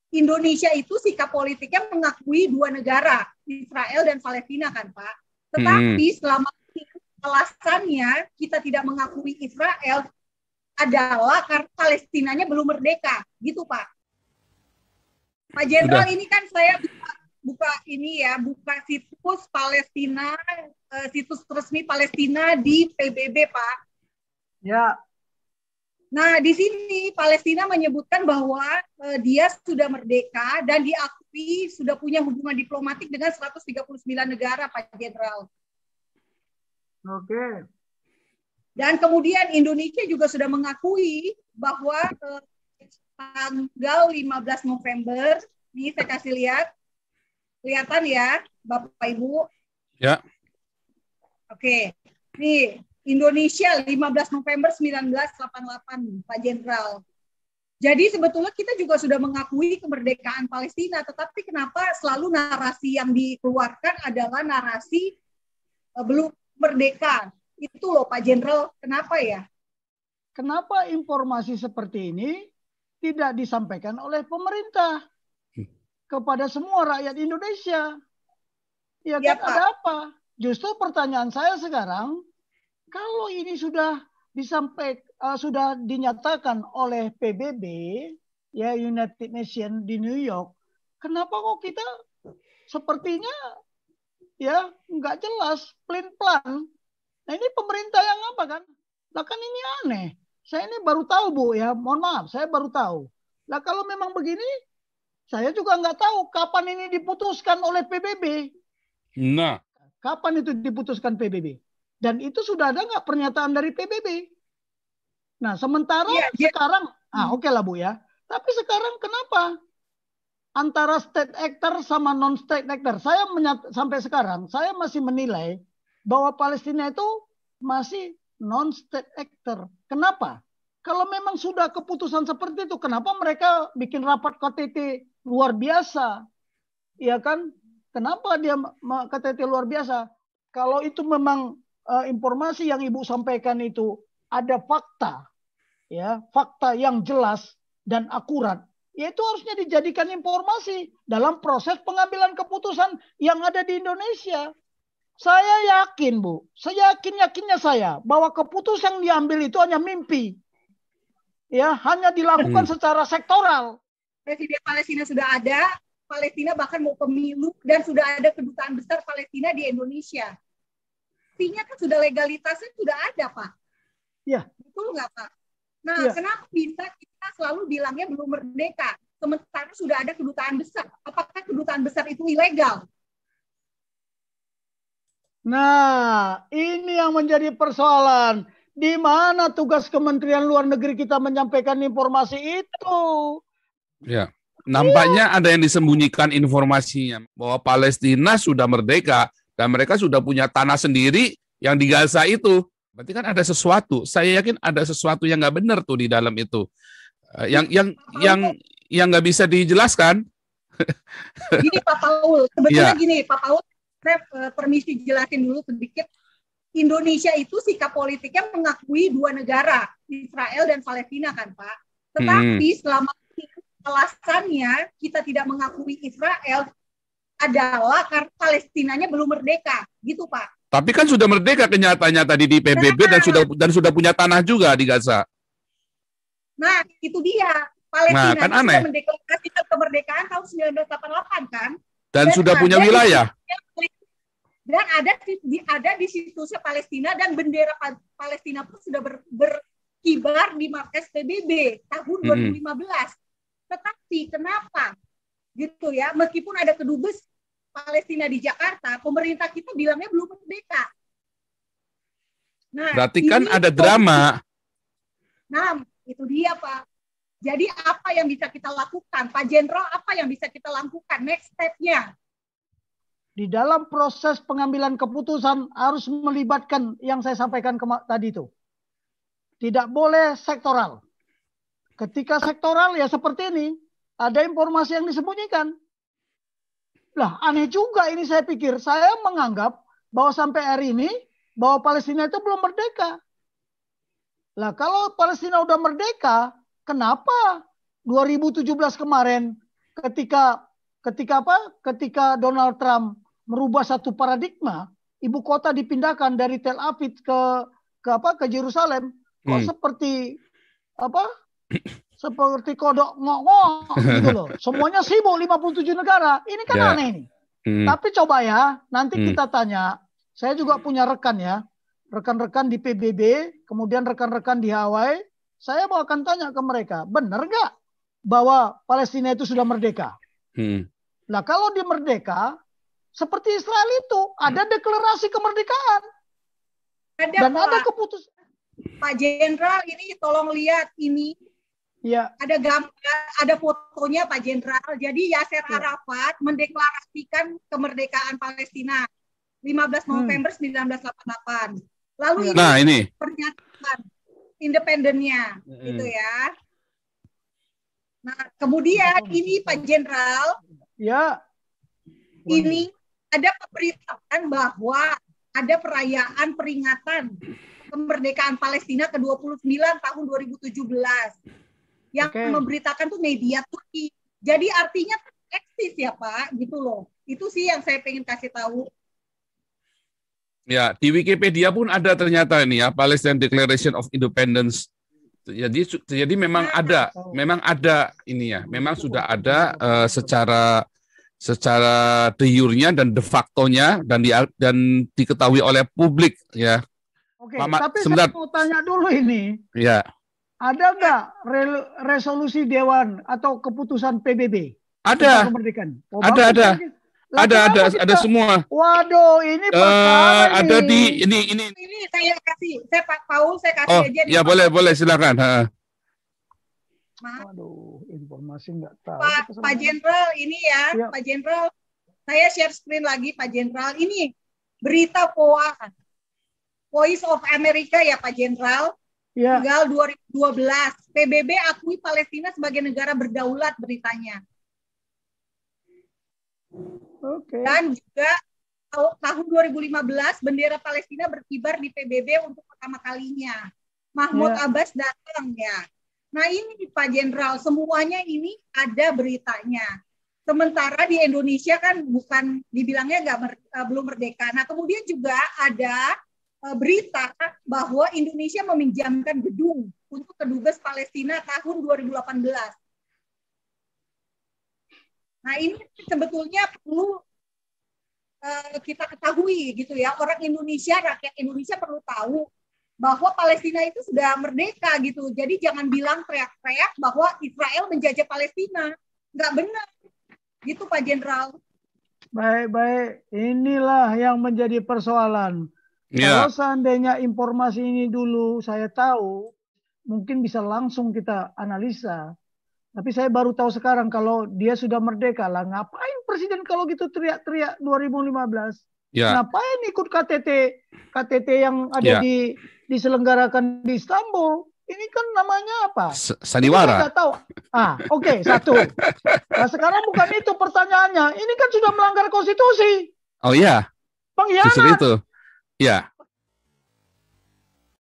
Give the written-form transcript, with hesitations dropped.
Indonesia itu sikap politiknya mengakui dua negara, Israel dan Palestina kan Pak. Tetapi selama ini alasannya kita tidak mengakui Israel adalah karena Palestinanya belum merdeka, gitu Pak. Pak Jenderal, ini kan saya buka situs Palestina, situs resmi Palestina di PBB Pak. Ya. Nah, di sini Palestina menyebutkan bahwa dia sudah merdeka dan diakui sudah punya hubungan diplomatik dengan 139 negara, Pak Jenderal. Oke. Dan kemudian Indonesia juga sudah mengakui bahwa tanggal 15 November, ini saya kasih lihat, kelihatan ya, Bapak Ibu? Ya. Oke, nih. Indonesia 15 November 1988, Pak Jenderal. Jadi sebetulnya kita juga sudah mengakui kemerdekaan Palestina, tetapi kenapa selalu narasi yang dikeluarkan adalah narasi belum merdeka? Itu loh Pak Jenderal, kenapa ya? Kenapa informasi seperti ini tidak disampaikan oleh pemerintah kepada semua rakyat Indonesia? Ya kan, Pak. ada apa? Justru pertanyaan saya sekarang, kalau ini sudah sudah dinyatakan oleh PBB, ya United Nations di New York, kenapa kok kita sepertinya ya nggak jelas, plan-plan? Nah ini pemerintah yang apa kan? Nah kan ini aneh. Saya ini baru tahu Bu ya, mohon maaf, saya baru tahu. Nah kalau memang begini, saya juga nggak tahu kapan ini diputuskan oleh PBB. Nah, kapan itu diputuskan PBB? Dan itu sudah ada nggak pernyataan dari PBB? Nah, sementara sekarang, oke lah Bu ya. Tapi sekarang kenapa antara state actor sama non state actor? Sampai sekarang saya masih menilai bahwa Palestina itu masih non state actor. Kenapa? Kalau memang sudah keputusan seperti itu, kenapa mereka bikin rapat KTT luar biasa? Ya kan? Kenapa dia KTT luar biasa? Kalau itu memang informasi yang Ibu sampaikan itu ada fakta, ya fakta yang jelas dan akurat, ya itu harusnya dijadikan informasi dalam proses pengambilan keputusan yang ada di Indonesia. Saya yakin Bu, seyakin-yakinnya saya bahwa keputusan yang diambil itu hanya mimpi, ya hanya dilakukan secara sektoral. Presiden Palestina sudah ada, Palestina bahkan mau pemilu dan sudah ada kedutaan besar Palestina di Indonesia. Artinya kan sudah legalitasnya sudah ada, Pak. Ya. Betul nggak, Pak? Nah, kenapa bisa kita selalu bilangnya belum merdeka? Sementara sudah ada kedutaan besar. Apakah kedutaan besar itu ilegal? Nah, ini yang menjadi persoalan. Di mana tugas Kementerian Luar Negeri kita menyampaikan informasi itu? Ya. Nampaknya ada yang disembunyikan informasinya bahwa Palestina sudah merdeka dan mereka sudah punya tanah sendiri yang di Gaza itu. Berarti kan ada sesuatu. Saya yakin ada sesuatu yang nggak benar tuh di dalam itu. Yang nggak bisa dijelaskan. Gini Pak Paul, sebetulnya gini Pak Paul, saya permisi jelasin dulu sedikit. Indonesia itu sikap politiknya mengakui dua negara, Israel dan Palestina kan Pak. Tetapi selama alasannya kita tidak mengakui Israel adalah karena Palestinanya belum merdeka, gitu Pak. Tapi kan sudah merdeka kenyataannya tadi di PBB dan sudah punya tanah juga di Gaza. Nah, itu dia. Palestina kan sudah mendeklarasikan kemerdekaan tahun 1988 kan? Dan sudah punya wilayah. Dan ada di situsnya Palestina dan bendera Palestina pun sudah berkibar di markas PBB tahun 2015. Tetapi kenapa? Gitu ya, meskipun ada kedubes Palestina di Jakarta, pemerintah kita bilangnya belum merdeka. Nah, berarti kan ada drama. Nah, itu dia Pak. Jadi apa yang bisa kita lakukan? Pak Jenderal, apa yang bisa kita lakukan? Next step-nya. Di dalam proses pengambilan keputusan harus melibatkan yang saya sampaikan tadi itu. Tidak boleh sektoral. Ketika sektoral ya seperti ini. Ada informasi yang disembunyikan. Lah, aneh juga ini saya pikir. Saya menganggap bahwa sampai hari ini, bahwa Palestina itu belum merdeka. Lah, kalau Palestina udah merdeka, kenapa 2017 kemarin ketika Donald Trump merubah satu paradigma, ibu kota dipindahkan dari Tel Aviv ke Yerusalem, kok seperti kodok ngok-ngok gitu loh. Semuanya sibuk 57 negara. Ini kan aneh nih. Tapi coba ya, nanti kita tanya. Saya juga punya rekan ya. Rekan-rekan di PBB, kemudian rekan-rekan di Hawaii. Saya mau akan tanya ke mereka, benar nggak bahwa Palestina itu sudah merdeka? Nah, kalau dia merdeka, seperti Israel itu, ada deklarasi kemerdekaan. Ada keputusan. Pak Jenderal, ini tolong lihat ini. Ya. Ada gambar, ada fotonya Pak Jenderal. Jadi Yasser Arafat mendeklarasikan kemerdekaan Palestina 15 November 1948. Lalu ini pernyataan independennya, gitu ya. Nah, kemudian ini Pak Jenderal, ini ada pemberitaan bahwa ada perayaan peringatan kemerdekaan Palestina ke-29 tahun 2017. Yang memberitakan tuh media Turki. Jadi artinya eksis ya Pak, gitu loh. Itu sih yang saya pengen kasih tahu. Ya, di Wikipedia pun ada ternyata ini ya, Palestine Declaration of Independence. Jadi memang ada ini ya, memang sudah ada secara de jure-nya dan de facto-nya dan diketahui oleh publik ya. Oke, tapi saya mau tanya dulu ini. Ya. Ada nggak resolusi Dewan atau keputusan PBB? Ada. Ada semua. Waduh, ini perkara ada di ini. Ini saya Pak Paul saya kasih aja. Ya boleh silakan. Waduh, informasi nggak tahu. Pak Jenderal ini ya, Pak Jenderal. Saya share screen lagi Pak Jenderal. Ini berita VOA, Voice of America ya Pak Jenderal. Tanggal 2012, PBB akui Palestina sebagai negara berdaulat beritanya. Dan juga tahun 2015 bendera Palestina berkibar di PBB untuk pertama kalinya. Mahmud Abbas datang ya. Nah ini Pak Jenderal, semuanya ini ada beritanya. Sementara di Indonesia kan bukan dibilangnya belum merdeka. Nah kemudian juga ada berita bahwa Indonesia meminjamkan gedung untuk kedubes Palestina tahun 2018. Nah ini sebetulnya perlu kita ketahui gitu ya, orang Indonesia, rakyat Indonesia perlu tahu bahwa Palestina itu sudah merdeka gitu. Jadi jangan bilang teriak-teriak bahwa Israel menjajah Palestina, nggak benar, gitu Pak Jenderal. Baik, inilah yang menjadi persoalan. Kalau seandainya informasi ini dulu saya tahu, mungkin bisa langsung kita analisa. Tapi saya baru tahu sekarang kalau dia sudah merdeka lah. Ngapain presiden kalau gitu teriak-teriak 2015? Ngapain ikut KTT yang ada diselenggarakan di Istanbul? Ini kan namanya apa? Sandiwara. Saya tahu. Satu. Nah sekarang bukan itu pertanyaannya. Ini kan sudah melanggar konstitusi. Oh iya. Pengkhianat. Justru itu. Ya.